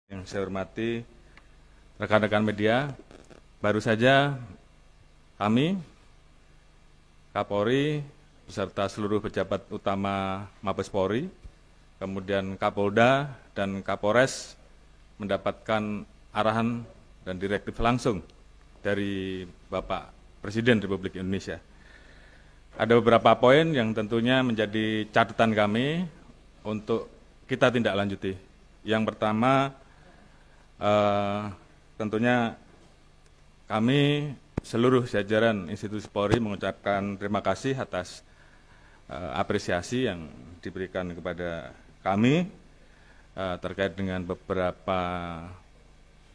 Yang saya hormati rekan-rekan media, baru saja kami, Kapolri, beserta seluruh pejabat utama Mabes Polri, kemudian Kapolda dan Kapolres mendapatkan arahan dan direktif langsung dari Bapak Presiden Republik Indonesia. Ada beberapa poin yang tentunya menjadi catatan kami untuk kita tindak lanjuti. Yang pertama, tentunya kami seluruh jajaran institusi Polri mengucapkan terima kasih atas apresiasi yang diberikan kepada kami terkait dengan beberapa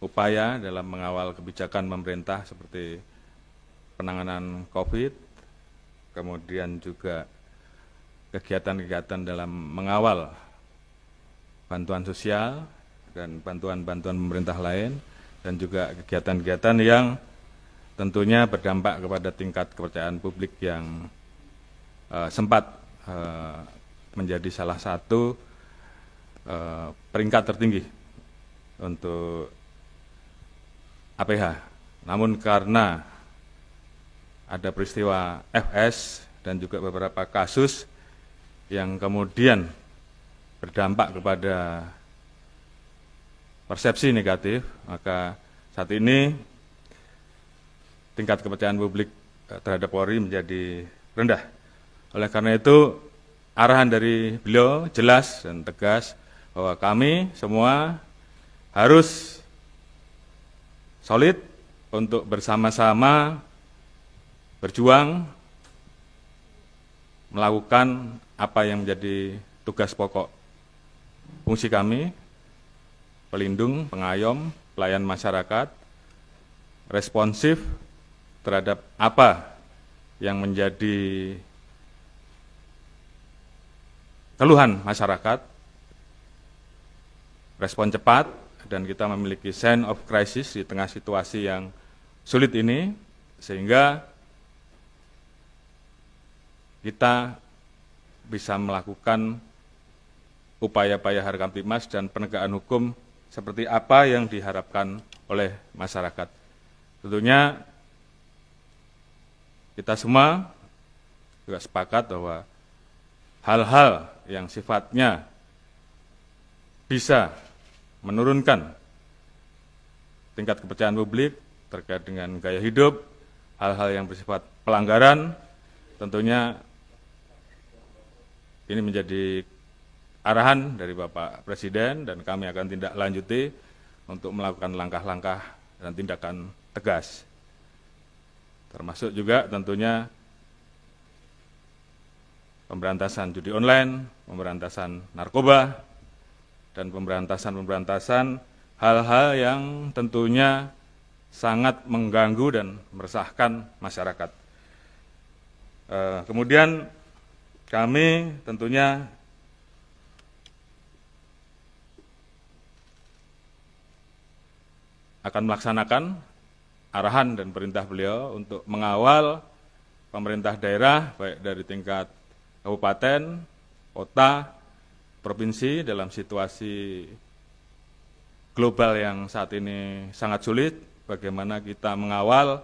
upaya dalam mengawal kebijakan pemerintah seperti penanganan COVID, kemudian juga kegiatan-kegiatan dalam mengawal bantuan sosial dan bantuan-bantuan pemerintah lain, dan juga kegiatan-kegiatan yang tentunya berdampak kepada tingkat kepercayaan publik yang sempat menjadi salah satu peringkat tertinggi untuk APH. Namun karena ada peristiwa FS dan juga beberapa kasus yang kemudian berdampak kepada persepsi negatif, maka saat ini tingkat kepercayaan publik terhadap Polri menjadi rendah. Oleh karena itu, arahan dari beliau jelas dan tegas bahwa kami semua harus solid untuk bersama-sama berjuang melakukan apa yang menjadi tugas pokok fungsi kami, pelindung, pengayom, pelayan masyarakat, responsif terhadap apa yang menjadi keluhan masyarakat, respon cepat, dan kita memiliki sense of crisis di tengah situasi yang sulit ini, sehingga kita bisa melakukan upaya-upaya Harkamtibmas dan penegakan hukum seperti apa yang diharapkan oleh masyarakat. Tentunya kita semua juga sepakat bahwa hal-hal yang sifatnya bisa menurunkan tingkat kepercayaan publik terkait dengan gaya hidup, hal-hal yang bersifat pelanggaran, tentunya ini menjadi arahan dari Bapak Presiden, dan kami akan tindak lanjuti untuk melakukan langkah-langkah dan tindakan tegas. Termasuk juga tentunya pemberantasan judi online, pemberantasan narkoba, dan pemberantasan hal-hal yang tentunya sangat mengganggu dan meresahkan masyarakat. Kemudian kami tentunya akan melaksanakan arahan dan perintah beliau untuk mengawal pemerintah daerah, baik dari tingkat kabupaten, kota, provinsi, dalam situasi global yang saat ini sangat sulit, bagaimana kita mengawal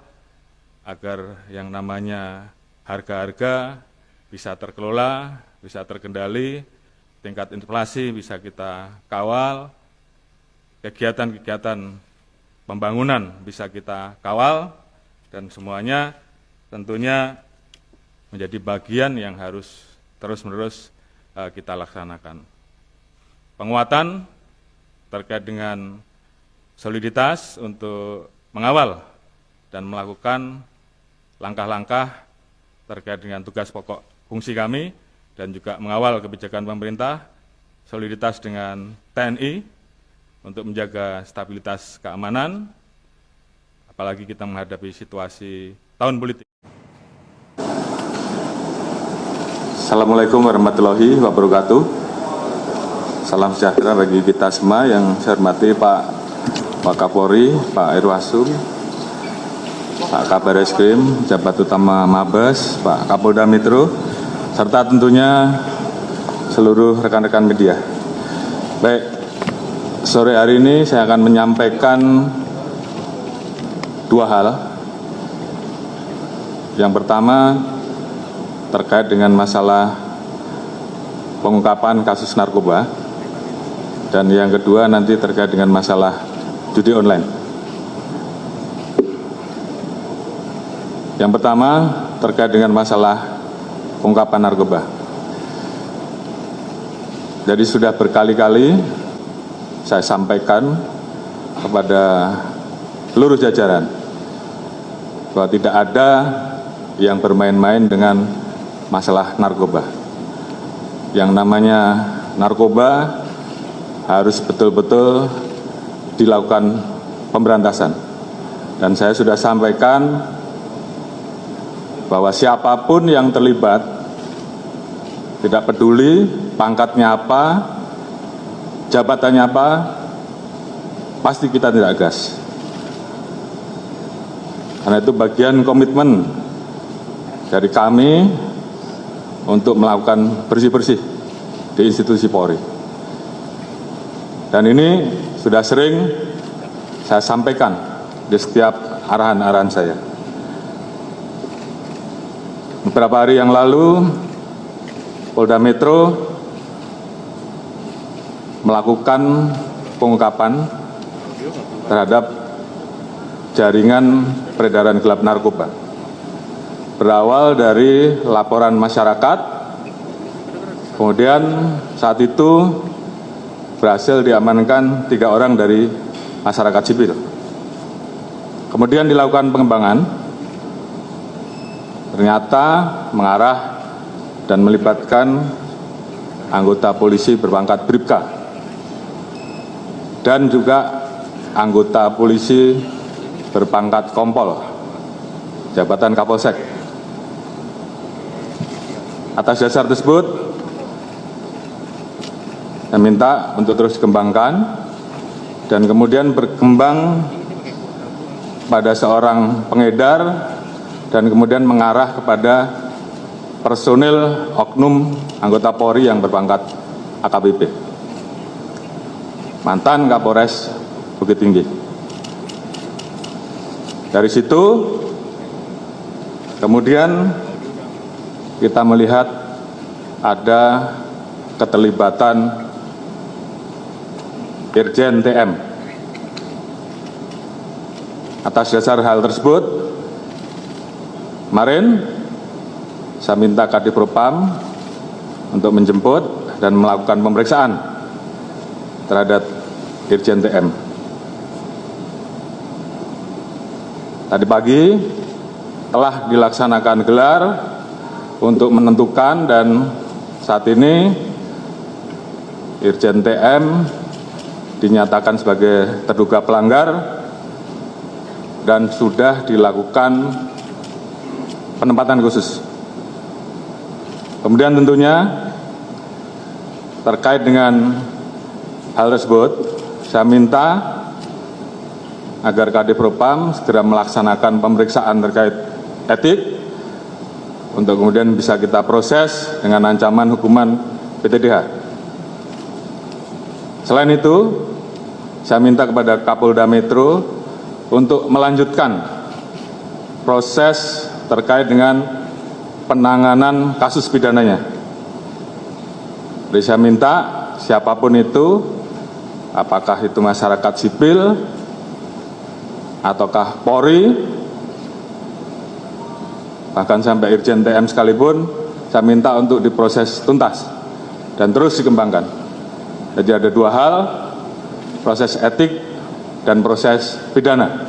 agar yang namanya harga-harga bisa terkelola, bisa terkendali, tingkat inflasi bisa kita kawal, kegiatan-kegiatan pembangunan bisa kita kawal, dan semuanya tentunya menjadi bagian yang harus terus-menerus kita laksanakan. Penguatan terkait dengan soliditas untuk mengawal dan melakukan langkah-langkah terkait dengan tugas pokok fungsi kami, dan juga mengawal kebijakan pemerintah, soliditas dengan TNI, untuk menjaga stabilitas keamanan, apalagi kita menghadapi situasi tahun politik. Assalamualaikum warahmatullahi wabarakatuh. Salam sejahtera bagi kita semua. Yang saya hormati Pak Kapolri, Pak Irwasum, Pak Kabar Eskrim, Jabat Utama Mabes, Pak Kapolda Metro, serta tentunya seluruh rekan-rekan media. Baik, Sore hari ini saya akan menyampaikan dua hal. Yang pertama terkait dengan masalah pengungkapan kasus narkoba, dan yang kedua nanti terkait dengan masalah judi online. Yang pertama terkait dengan masalah pengungkapan narkoba. Jadi sudah berkali-kali saya sampaikan kepada seluruh jajaran bahwa tidak ada yang bermain-main dengan masalah narkoba. Yang namanya narkoba harus betul-betul dilakukan pemberantasan. Dan saya sudah sampaikan bahwa siapapun yang terlibat, tidak peduli pangkatnya apa, jabatannya apa, pasti kita tidak gas. Karena itu bagian komitmen dari kami untuk melakukan bersih-bersih di institusi Polri. Dan ini sudah sering saya sampaikan di setiap arahan-arahan saya. Beberapa hari yang lalu, Polda Metro melakukan pengungkapan terhadap jaringan peredaran gelap narkoba. Berawal dari laporan masyarakat, kemudian saat itu berhasil diamankan 3 orang dari masyarakat sipil. Kemudian dilakukan pengembangan, ternyata mengarah dan melibatkan anggota polisi berpangkat Bribka dan juga anggota polisi berpangkat Kompol, jabatan Kapolsek. Atas dasar tersebut, saya minta untuk terus dikembangkan dan kemudian berkembang pada seorang pengedar dan kemudian mengarah kepada personil oknum anggota Polri yang berpangkat AKBP, mantan Kapolres Bukit Tinggi. Dari situ kemudian kita melihat ada keterlibatan Irjen TM. Atas dasar hal tersebut, kemarin saya minta Kadifropam untuk menjemput dan melakukan pemeriksaan terhadap Irjen TM. Tadi pagi telah dilaksanakan gelar untuk menentukan, dan saat ini Irjen TM dinyatakan sebagai terduga pelanggar dan sudah dilakukan penempatan khusus. Kemudian tentunya terkait dengan hal tersebut, saya minta agar Kadifropam segera melaksanakan pemeriksaan terkait etik untuk kemudian bisa kita proses dengan ancaman hukuman PTDH. Selain itu, saya minta kepada Kapolda Metro untuk melanjutkan proses terkait dengan penanganan kasus pidananya. Jadi saya minta siapapun itu, apakah itu masyarakat sipil ataukah Polri, bahkan sampai Irjen TM sekalipun, saya minta untuk diproses tuntas dan terus dikembangkan. Jadi ada dua hal, proses etik dan proses pidana.